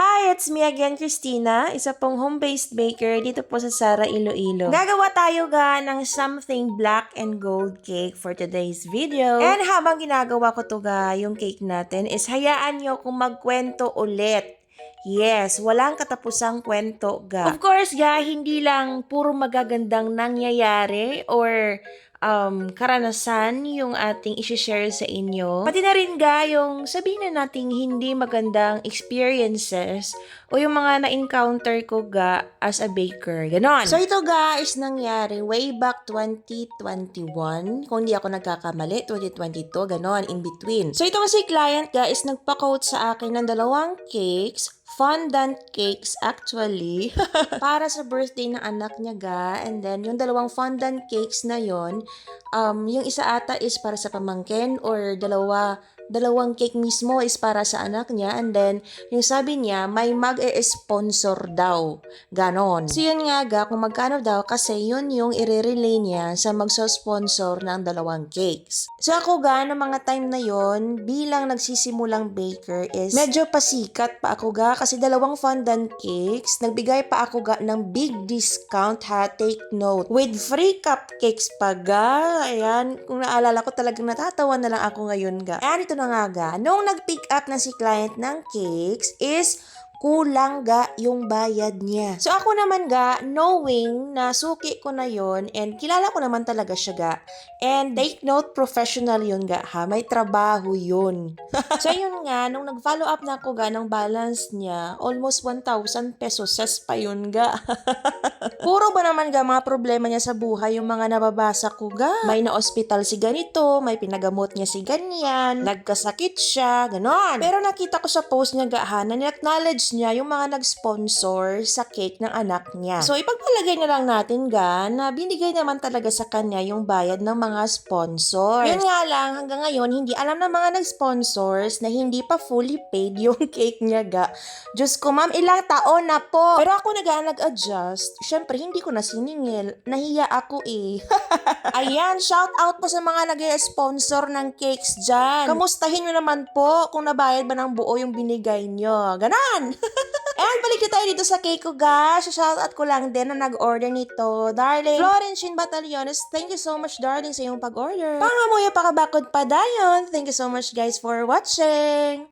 Hi, it's me again, Christina, isa pong home-based baker dito po sa Sara, Iloilo. Gagawa tayo ng something black and gold cake for today's video. And habang ginagawa ko to yung cake natin, is hayaan nyo kung magkwento ulit. Yes, walang katapusang kwento Of course hindi lang puro magagandang nangyayari or karanasan yung ating isi-share sa inyo. Pati na rin yung sabihin na nating hindi magandang experiences o yung mga na-encounter ko as a baker. Ganon. So ito is nangyari way back 2021. Kung di ako nagkakamali, 2022, ganon, in between. So itong si client is nagpa-quote sa akin ng 2 cakes, fondant cakes actually, para sa birthday ng anak niya and then yung 2 fondant cakes na yon, yung isa ata is para sa pamangkin or dalawang cake mismo is para sa anak niya and then yung sabi niya may mag-e-sponsor daw. Ganon. So yun kung magkano daw kasi yun yung i-relay niya sa magso-sponsor ng 2 cakes. So ako ng mga time na yon bilang nagsisimulang baker is medyo pasikat pa ako kasi 2 fondant cakes, nagbigay pa ako ng big discount take note. With free cupcakes pa ayan, kung naalala ko talagang natatawa na lang ako ngayon Ayan, ito na nung nag-pick up na si client ng cakes is kulang yung bayad niya. So ako naman knowing na suki ko na yon and kilala ko naman talaga siya and take note professional yun may trabaho yun. So yun nung nag-follow up na ako ng balance niya, almost 1,000 pesos pa yun Puro ba naman mga problema niya sa buhay yung mga nababasa ko May na-hospital si ganito, may pinagamot niya si ganyan, nagkasakit siya, ganon. Pero nakita ko sa post niya na ni-acknowledge niya yung mga nag-sponsor sa cake ng anak niya. So ipagpalagay na lang natin na binigay naman talaga sa kanya yung bayad ng mga sponsors. Yun lang, hanggang ngayon hindi alam ng mga nag-sponsors na hindi pa fully paid yung cake niya Diyos ko ma'am, ilang taon na po. Pero ako nag-adjust. Syempre, hindi ko na siningil. Nahiya ako Ayan, shout out po sa mga nag-sponsor ng cakes dyan. Kamustahin nyo naman po kung nabayad ba ng buo yung binigay nyo. Ganon! And balik na tayo dito sa cake ko shout out ko lang din na nag-order nito. Darling, Florentine Batallones, thank you so much darling sa iyong pag-order. Pangamuya pakabakod pa dayon. Thank you so much guys for watching.